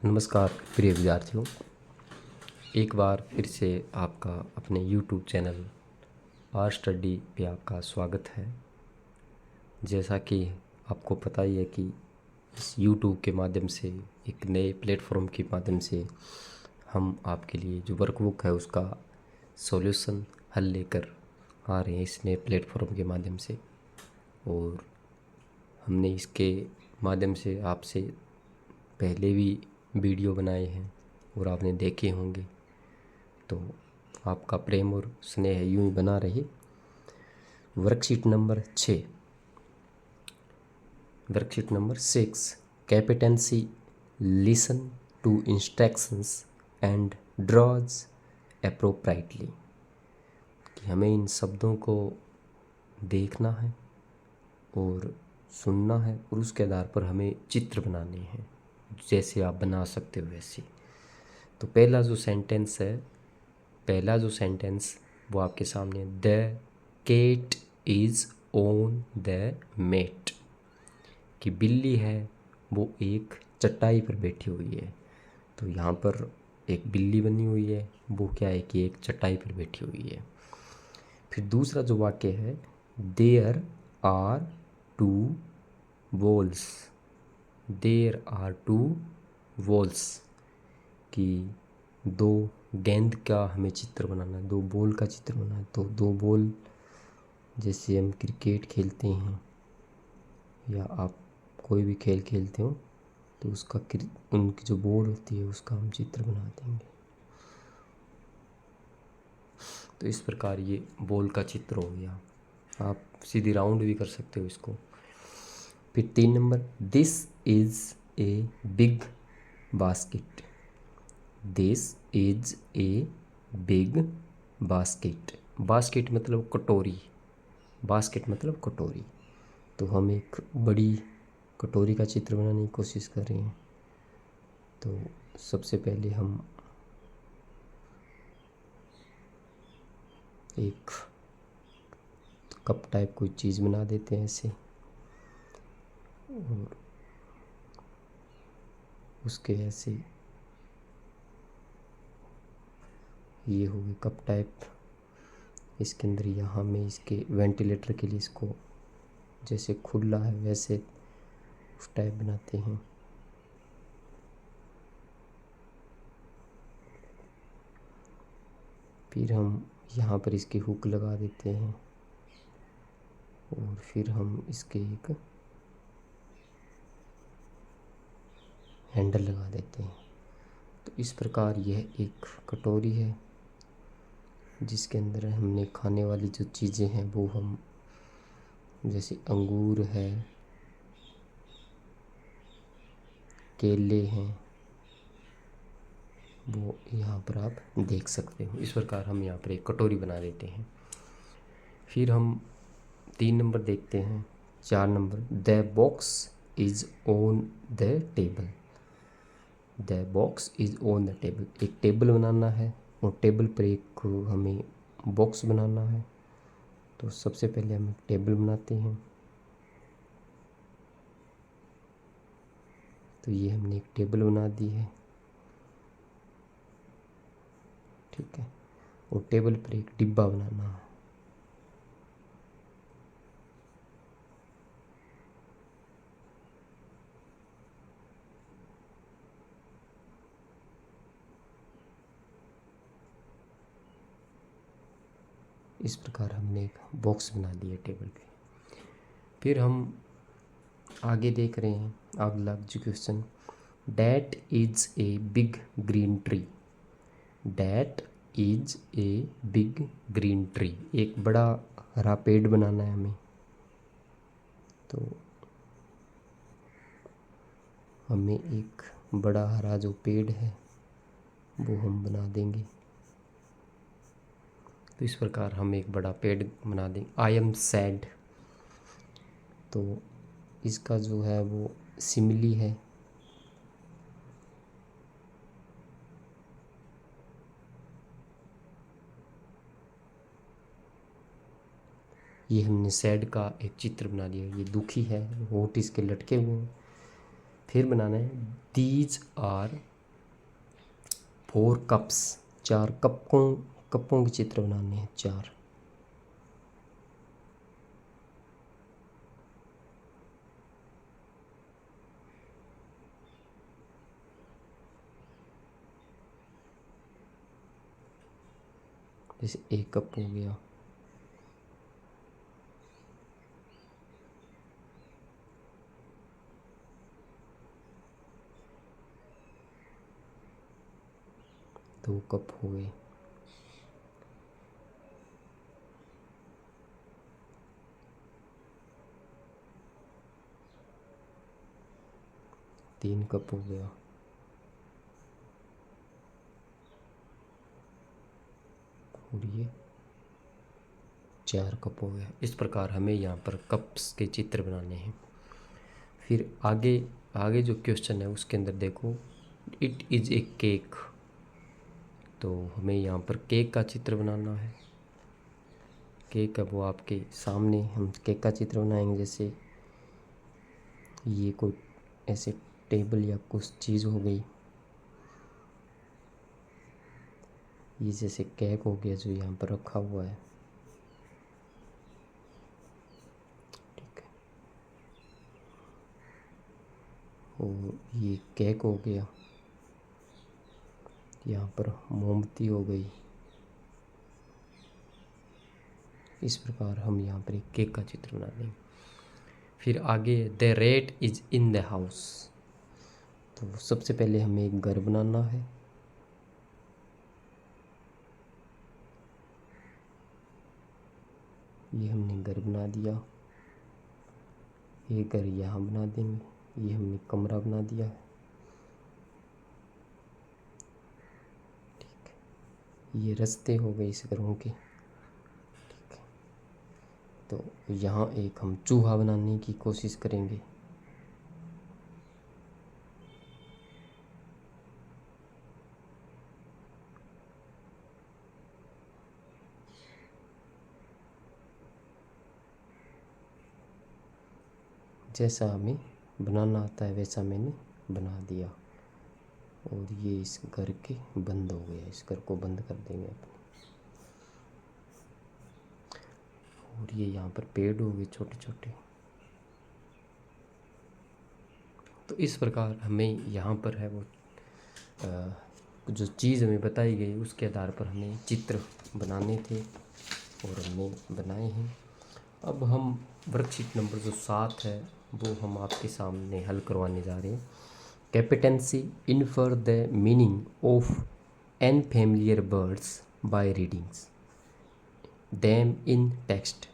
नमस्कार प्रिय विद्यार्थियों, एक बार फिर से आपका अपने YouTube चैनल आर स्टडी पे आपका स्वागत है। जैसा कि आपको पता ही है कि इस YouTube के माध्यम से, एक नए प्लेटफॉर्म के माध्यम से हम आपके लिए जो वर्कबुक है उसका सॉल्यूशन हल लेकर आ रहे हैं इस नए प्लेटफॉर्म के माध्यम से। और हमने इसके माध्यम से आपसे पहले भी वीडियो बनाए हैं और आपने देखे होंगे, तो आपका प्रेम और स्नेह यूं ही बना रहे। Worksheet number 6, worksheet number 6, competency listen to instructions and draws appropriately. कि हमें इन शब्दों को देखना है और सुनना है और उसके आधार पर हमें चित्र बनाने हैं, जैसे आप बना सकते हो वैसे। तो पहला जो सेंटेंस वो आपके सामने, the cat is on the mat. कि बिल्ली है वो एक चटाई पर बैठी हुई है। तो यहाँ पर एक बिल्ली बनी हुई है, वो क्या है कि एक चटाई पर बैठी हुई है। फिर दूसरा जो वाक्य है, there are two walls, there are two walls. कि दो गेंद का हमें चित्र बनाना है, दो बॉल का चित्र बनाना है। तो दो बॉल, जैसे हम क्रिकेट खेलते हैं या आप कोई भी खेल खेलते हो, तो उसका उनकी जो बॉल होती है उसका हम चित्र बना देंगे। तो इस प्रकार ये बॉल का चित्र हो गया। आप सीधी राउंड भी कर सकते हो इसको। फिर 3 number, this is a big basket, this is a big basket. Basket मतलब कटोरी, बास्केट मतलब कटोरी। तो हम एक बड़ी कटोरी का चित्र बनाने की कोशिश कर रहे हैं। तो सबसे पहले हम एक कप टाइप कोई चीज़ बना देते हैं ऐसे, और उसके ऐसे ये हो गए कप टाइप। इसके अंदर यहाँ में इसके वेंटिलेटर के लिए इसको जैसे खुला है वैसे उस टाइप बनाते हैं। फिर हम यहाँ पर इसकी हुक लगा देते हैं और फिर हम इसके एक हैंडल लगा देते हैं। तो इस प्रकार यह एक कटोरी है जिसके अंदर हमने खाने वाली जो चीज़ें हैं वो हम, जैसे अंगूर है, केले हैं, वो यहाँ पर आप देख सकते हो। इस प्रकार हम यहाँ पर एक कटोरी बना देते हैं। फिर हम 3 नंबर देखते हैं। 4 number, the box is on the table, the box is on the table. एक टेबल बनाना है और टेबल पर एक हमें बॉक्स बनाना है। तो सबसे पहले हम एक टेबल बनाते हैं। तो ये हमने एक टेबल बना दी है, ठीक है। और टेबल पर एक डिब्बा बनाना है। इस प्रकार हमने एक बॉक्स बना दिया टेबल पे। फिर हम आगे देख रहे हैं अगला question, that is a big green tree, that is a big green tree. एक बड़ा हरा पेड़ बनाना है हमें। तो हमें एक बड़ा हरा जो पेड़ है वो हम बना देंगे। तो इस प्रकार हम एक बड़ा पेड़ बना देंगे। आई एम सैड, तो इसका जो है वो सिमिली है। ये हमने सैड का एक चित्र बना लिया। ये दुखी है, होठ इसके लटके हुए हैं। फिर बनाना है, दीज आर 4 कप्स, 4 कपों के चित्र बनाने हैं, 4। जैसे 1 कप हो गया, दो कप हो गए, तीन कप हो गया, और ये 4 कप हो गया। इस प्रकार हमें यहाँ पर कप्स के चित्र बनाने हैं। फिर आगे जो क्वेश्चन है उसके अंदर देखो, इट इज़ ए केक। तो हमें यहाँ पर केक का चित्र बनाना है। केक है वो आपके सामने, हम केक का चित्र बनाएंगे। जैसे ये कोई ऐसे टेबल या कुछ चीज़ हो गई, ये जैसे केक हो गया जो यहाँ पर रखा हुआ है, ठीक है। और ये केक हो गया, यहाँ पर मोमबत्ती हो गई। इस प्रकार हम यहाँ पर एक केक का चित्र बना देंगे। फिर आगे the rat is in the house. तो सबसे पहले हमें एक घर बनाना है। ये हमने घर बना दिया, ये घर यहाँ बना देंगे, ये हमने कमरा बना दिया है, ठीक है। ये रास्ते हो गए इस घरों के, ठीक है। तो यहाँ एक हम चूहा बनाने की कोशिश करेंगे। जैसा हमें बनाना आता है वैसा मैंने बना दिया। और ये इस घर के बंद हो गया, इस घर को बंद कर देंगे अपने। और ये यहाँ पर पेड़ हो गए छोटे छोटे। तो इस प्रकार हमें यहाँ पर है वो जो चीज़ हमें बताई गई उसके आधार पर हमें चित्र बनाने थे और हमने बनाए हैं। अब हम वर्कशीट नंबर जो 7 है वो हम आपके सामने हल करवाने जा रहे हैं। Competency infer the meaning of unfamiliar words by readings them in text,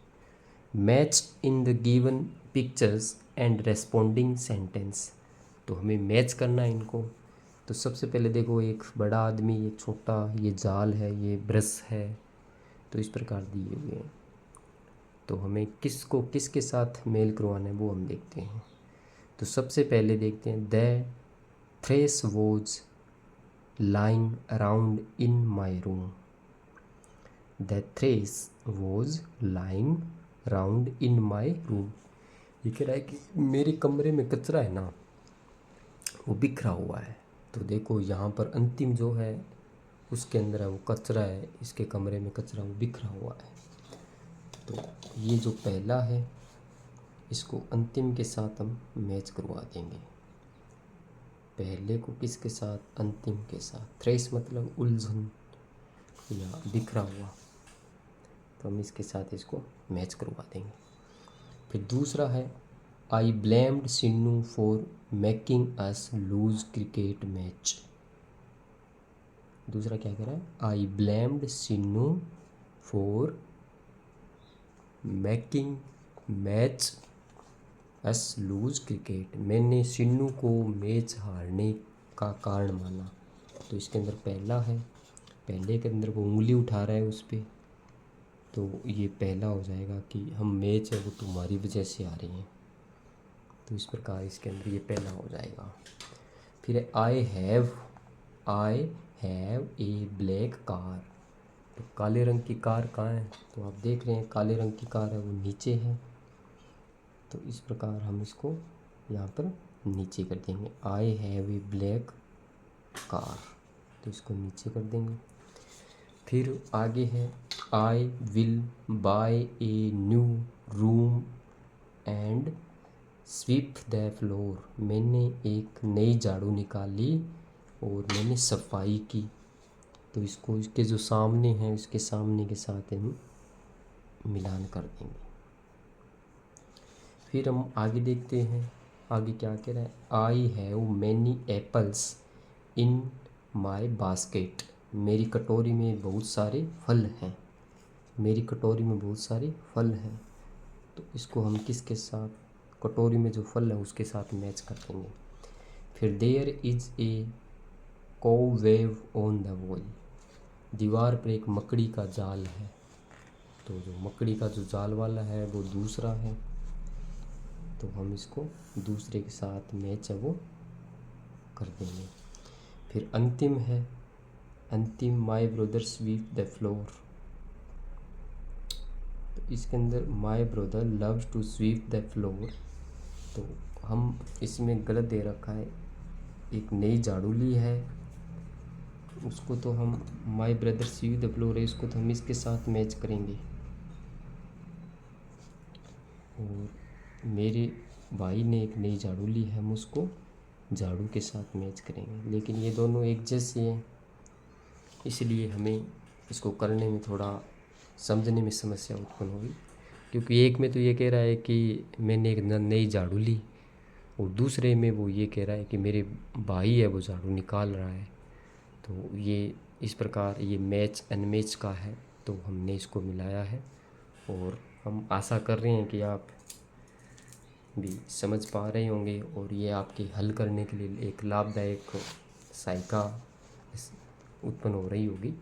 match in the given pictures and responding sentence. तो हमें मैच करना है इनको। तो सबसे पहले देखो, एक बड़ा आदमी, ये छोटा, ये जाल है, ये ब्रश है, तो इस प्रकार दिए हुए हैं। तो हमें किसको किसके साथ मेल करवाना है वो हम देखते हैं। तो सबसे पहले देखते हैं, the dress was lying around in my room. The dress was lying around in my room. ये कह रहा है कि मेरे कमरे में कचरा है ना, वो बिखरा हुआ है। तो देखो यहाँ पर अंतिम जो है उसके अंदर है वो कचरा है, इसके कमरे में कचरा वो बिखरा हुआ है। तो ये जो पहला है इसको अंतिम के साथ हम मैच करवा देंगे। पहले को किसके साथ? अंतिम के साथ। थ्रेस मतलब उलझन या बिखरा हुआ, तो हम इसके साथ इसको मैच करवा देंगे। फिर दूसरा है, I blamed Sinnu for making us lose cricket match. दूसरा क्या कह रहा है? I blamed Sinnu for making match us lose cricket. मैंने सिन्नू को मैच हारने का कारण माना। तो इसके अंदर पहला है, पहले के अंदर वो उंगली उठा रहा है उस पर, तो ये पहला हो जाएगा कि हम मैच है वो तुम्हारी वजह से आ रही हैं। तो इस प्रकार इसके अंदर ये पहला हो जाएगा। फिर I have a black car. तो काले रंग की कार कहाँ है? तो आप देख रहे हैं काले रंग की कार है वो नीचे है। तो इस प्रकार हम इसको यहाँ पर नीचे कर देंगे, I have a black car. तो इसको नीचे कर देंगे। फिर आगे है I will buy a new room and SVEEP the floor. मैंने एक नई झाड़ू निकाली और मैंने सफाई की। तो इसको इसके जो सामने है इसके सामने के साथ हम मिलान कर देंगे। फिर हम आगे देखते हैं, आगे क्या कह रहा है। I have many apples in my basket. मेरी कटोरी में बहुत सारे फल हैं। मेरी कटोरी में बहुत सारे फल हैं। तो इसको हम किसके साथ, कटोरी में जो फल है उसके साथ मैच कर देंगे। फिर there is a cobweb on the wall. दीवार पर एक मकड़ी का जाल है। तो जो मकड़ी का जो जाल वाला है वो दूसरा है, तो हम इसको दूसरे के साथ मैच है वो कर देंगे। फिर अंतिम है, अंतिम my brother sweep the floor. तो इसके अंदर my brother loves to sweep the floor. तो हम इसमें गलत दे रखा है, एक नई झाड़ू ली है उसको तो हम my brother sweep the floor है, इसको तो हम इसके साथ मैच करेंगे। और मेरे भाई ने एक नई झाड़ू ली है, हम उसको झाड़ू के साथ मैच करेंगे। लेकिन ये दोनों एक जैसे हैं, इसलिए हमें इसको करने में थोड़ा समझने में समस्या उत्पन्न होगी। क्योंकि एक में तो ये कह रहा है कि मैंने एक नई झाड़ू ली और दूसरे में वो ये कह रहा है कि मेरे भाई है वो झाड़ू निकाल रहा है। तो ये इस प्रकार ये मैच अनमैच का है, तो हमने इसको मिलाया है। और हम आशा कर रहे हैं कि आप भी समझ पा रहे होंगे और ये आपके हल करने के लिए एक लाभदायक सहायता उत्पन्न हो रही होगी।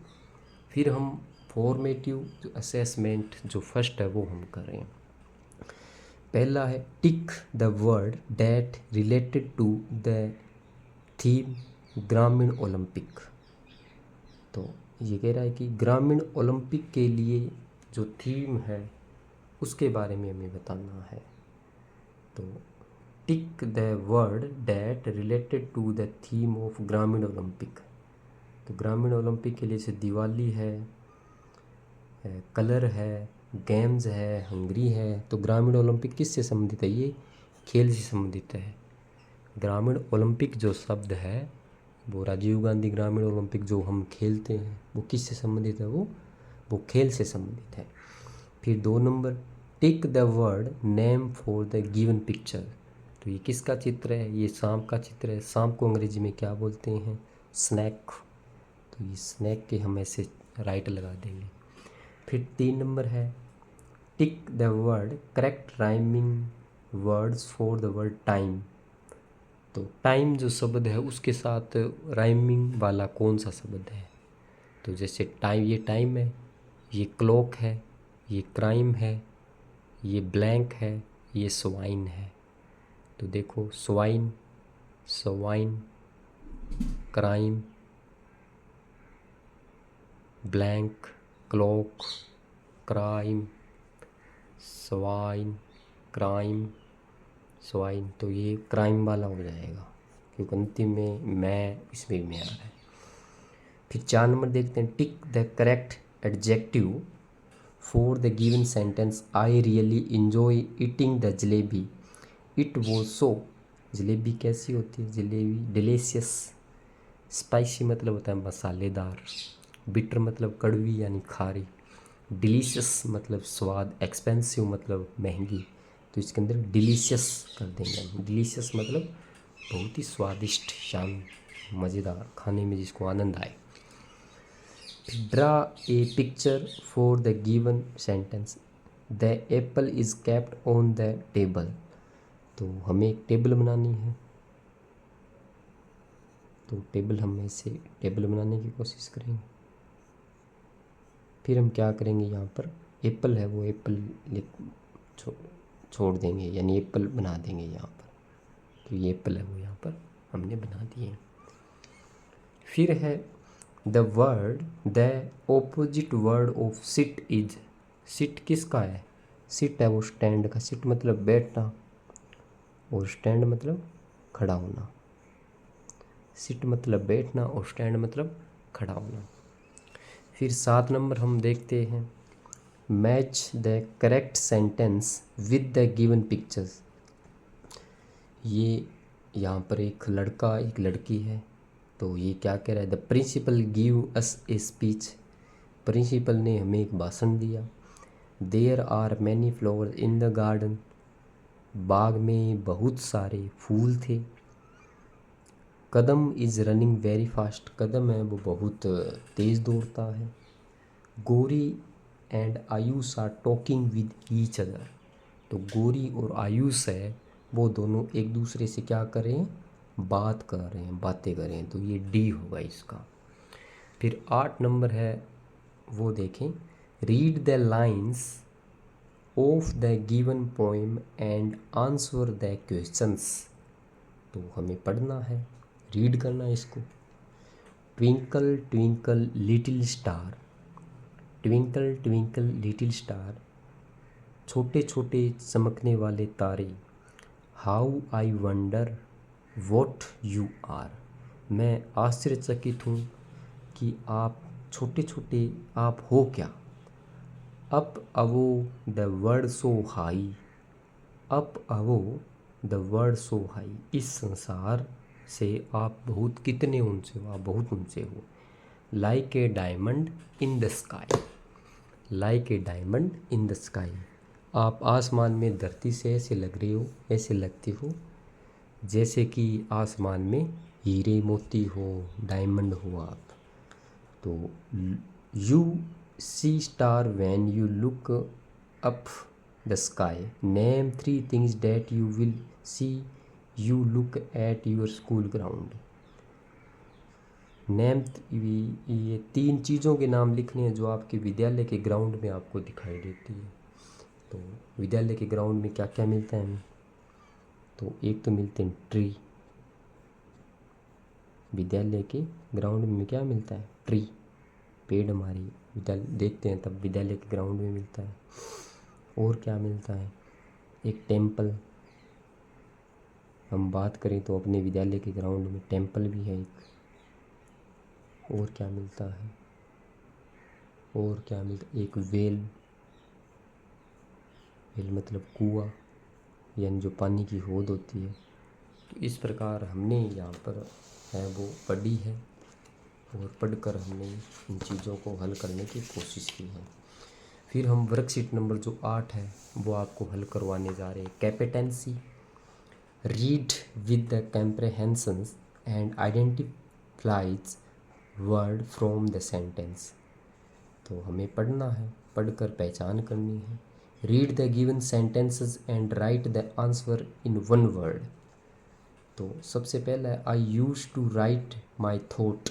फिर हम फॉर्मेटिव जो असेसमेंट जो फर्स्ट है वो हम कर रहे हैं। पहला है tick the word that related to the theme ग्रामीण ओलंपिक। तो ये कह रहा है कि ग्रामीण ओलंपिक के लिए जो थीम है उसके बारे में हमें बताना है। तो tick the word that related to the theme of ग्रामीण ओलंपिक। तो ग्रामीण ओलंपिक के लिए से दिवाली है, कलर है, गेम्स है, हंगरी है। तो ग्रामीण ओलंपिक किससे संबंधित है, ये खेल से संबंधित है। ग्रामीण ओलंपिक जो शब्द है वो राजीव गांधी ग्रामीण ओलंपिक जो हम खेलते हैं वो किससे संबंधित है, वो खेल से संबंधित है। फिर 2 number tick the word name for the given picture. तो ये किसका चित्र है, ये सांप का चित्र है। सांप को अंग्रेजी में क्या बोलते हैं, स्नैक। तो ये स्नैक के हम ऐसे राइट लगा देंगे। फिर 3 नंबर है tick the word correct rhyming words for the word time. तो टाइम जो शब्द है उसके साथ राइमिंग वाला कौन सा शब्द है। तो जैसे टाइम, ये टाइम है, ये क्लॉक है, ये क्राइम है, ये ब्लैंक है, ये स्वाइन है। तो देखो swine, swine, crime, blank, clock, crime, swine, crime, swine. तो ये क्राइम वाला हो जाएगा क्योंकि अंतिम में मैं इसमें में आ रहा है। फिर 4 नंबर देखते हैं tick the correct adjective for the given sentence I really enjoy eating the jalebi it was so. Jalebi कैसी होती है, जलेबी डिलीशियस। स्पाइसी मतलब होता है मसालेदार। बिटर मतलब कड़वी यानी खारी। डिलीशियस मतलब स्वाद। एक्सपेंसिव मतलब महंगी। तो इसके अंदर डिलीशियस कर देंगे हम। डिलीशियस मतलब बहुत ही स्वादिष्ट, शान, मज़ेदार, खाने में जिसको आनंद आए। Draw a picture for the given sentence the Apple is kept on the table. तो हमें एक टेबल बनानी है, तो टेबल हम ऐसे टेबल बनाने की कोशिश करेंगे। फिर हम क्या करेंगे, यहाँ पर एप्पल है वो एप्पल छोड़ देंगे, यानी एप्पल बना देंगे यहाँ पर। तो ये एप्पल है वो यहाँ पर हमने बना दिए। फिर है the word the opposite word of sit is. Sit किसका है, सिट है वो स्टैंड का। सिट मतलब बैठना और स्टैंड मतलब खड़ा होना। सिट मतलब बैठना और स्टैंड मतलब खड़ा होना। फिर 7 नंबर हम देखते हैं, match the correct sentence with the given pictures. ये यहाँ पर एक लड़का एक लड़की है, तो ये क्या कह रहा है, the principal give us a speech. Principal ने हमें एक भाषण दिया। There are many flowers in the garden. बाग में बहुत सारे फूल थे। Kadam is running very fast. Kadam है वो बहुत तेज़ दौड़ता है। Gori and Ayush are talking with each other. तो गोरी और आयुष है वो दोनों एक दूसरे से क्या कर रहे हैं, बात कर रहे हैं, बातें कर रहे हैं। तो ये डी होगा इसका। फिर 8 नंबर है वो देखें, read the lines of the given poem and answer the questions. तो हमें पढ़ना है, रीड करना है इसको। Twinkle twinkle little star, twinkle twinkle little star, छोटे छोटे चमकने वाले तारे। How I wonder what you are. मैं आश्चर्यचकित हूँ कि आप छोटे छोटे आप हो क्या। Up above the world so high, up above the world so high. इस संसार से आप बहुत कितने ऊंचे हो, आप बहुत ऊंचे हो। Like a diamond in the sky, like a diamond in the sky. आप आसमान में धरती से ऐसे लग रहे हो, ऐसे लगते हो जैसे कि आसमान में हीरे मोती हो, डायमंड हो आप। तो you see star when you look up the sky. Name 3 things that you will see you look at your school ground. Name, ये 3 चीज़ों के नाम लिखने हैं जो आपके विद्यालय के ग्राउंड में आपको दिखाई देती है। तो विद्यालय के ग्राउंड में क्या क्या मिलता है हमें, तो एक तो मिलते हैं ट्री। विद्यालय के ग्राउंड में क्या मिलता है, ट्री, पेड़ हमारे विद्यालय देखते हैं तब विद्यालय के ग्राउंड में मिलता है। और क्या मिलता है, एक टेम्पल। हम बात करें तो अपने विद्यालय के ग्राउंड में टेम्पल भी है एक। और क्या मिलता है, और क्या मिलता है, एक वेल। वेल मतलब कुआं, यानी जो पानी की हौद होती है। तो इस प्रकार हमने यहाँ पर है वो पढ़ी है और पढ़कर हमने इन चीज़ों को हल करने की कोशिश की है। फिर हम वर्कशीट नंबर जो 8 है वो आपको हल करवाने जा रहे हैं। Competency, read with the comprehensions and identifies word from the sentence. तो हमें पढ़ना है, पढ़कर पहचान करनी है। Read the given sentences and write the answer in 1 word. तो सबसे पहला है, I use to write my thought.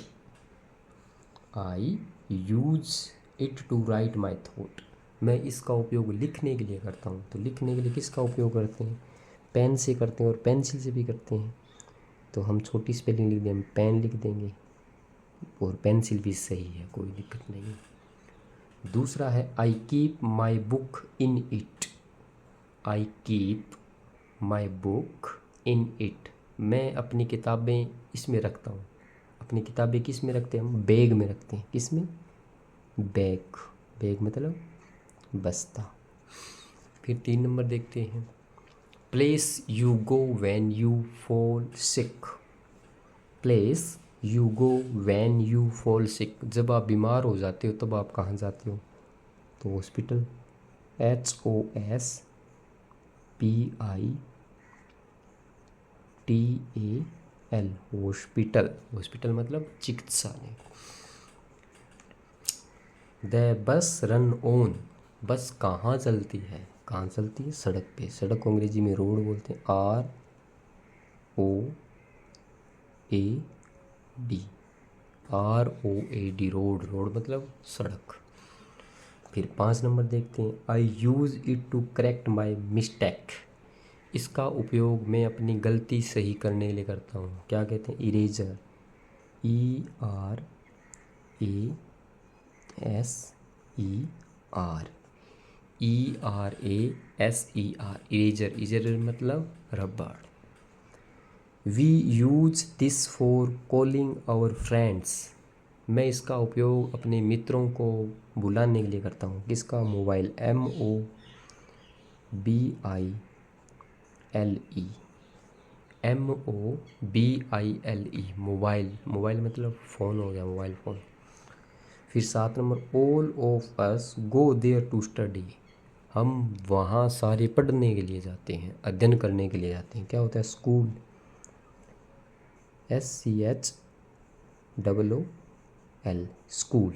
I use it to write my thought. मैं इसका उपयोग लिखने के लिए करता हूँ। तो लिखने के लिए किसका उपयोग करते हैं, पेन से करते हैं और पेंसिल से भी करते हैं। तो हम छोटी स्पेलिंग लिख दें, हम पेन लिख देंगे और पेंसिल भी सही है, कोई दिक्कत नहीं है। दूसरा है, I keep my book in it. I keep my book in it. मैं अपनी किताबें इसमें रखता हूँ। अपनी किताबें किस में रखते हैं हम, बैग में रखते हैं। किस में, बैग। बैग मतलब बस्ता। फिर 3 नंबर देखते हैं, place you go when you fall sick. Place you go when you fall sick. जब आप बीमार हो जाते हो तब आप कहाँ जाते हो, तो हॉस्पिटल। HOSPITAL, hospital. हॉस्पिटल मतलब चिकित्सालय। The bus run on. बस कहाँ चलती है, कहाँ चलती है, सड़क पे। सड़क को अंग्रेजी में रोड बोलते हैं, ROAD, रोड। रोड मतलब सड़क। फिर 5 नंबर देखते हैं, I use it to correct my mistake. इसका उपयोग मैं अपनी गलती सही करने के लिए करता हूँ। क्या कहते हैं, इरेजर। ERASER, eraser. इरेजर मतलब रबड़। We use this for calling our friends. मैं इसका उपयोग अपने मित्रों को बुलाने के लिए करता हूँ। किसका? Mobile. MOBILE। MOBILE mobile. Mobile मतलब फ़ोन हो गया, मोबाइल फ़ोन। फिर 7 number, all of us go there to study. हम वहाँ सारे पढ़ने के लिए जाते हैं, अध्ययन करने के लिए जाते हैं। क्या होता है? स्कूल। SCHOOL school.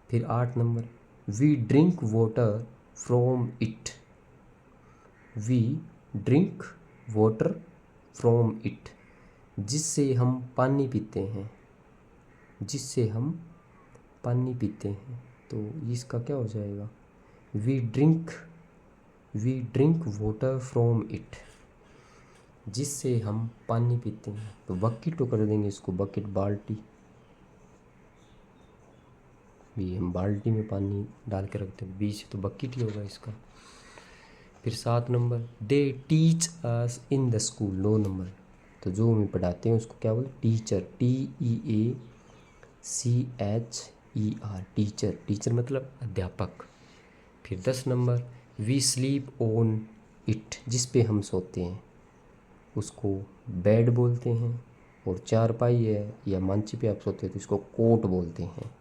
फिर 8 number, we drink water from it. We drink water from it, जिससे हम पानी पीते हैं। जिससे हम पानी पीते हैं, तो इसका क्या हो जाएगा? We drink water from it, जिससे हम पानी पीते हैं। तो बकेट तो कर देंगे इसको, बकेट बाल्टी। भी हम बाल्टी में पानी डाल के रखते हैं, बीच तो बकेट ही होगा इसका। फिर 7 number, they teach us in the school. 9 number, तो जो हमें पढ़ाते हैं उसको क्या बोलते? टीचर। TEACHER teacher. टीचर मतलब अध्यापक। फिर 10 number, we sleep on it, जिस पे हम सोते हैं उसको बेड बोलते हैं। और चारपाई है या मंच पे आप सोते हैं तो इसको कोट बोलते हैं।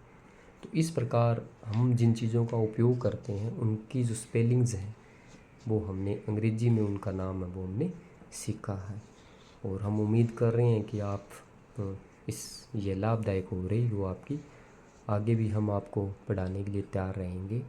तो इस प्रकार हम जिन चीज़ों का उपयोग करते हैं उनकी जो स्पेलिंग्स हैं वो हमने अंग्रेजी में, उनका नाम है वो हमने सीखा है। और हम उम्मीद कर रहे हैं कि आप ये लाभदायक हो रही हो आपकी। आगे भी हम आपको पढ़ाने के लिए तैयार रहेंगे।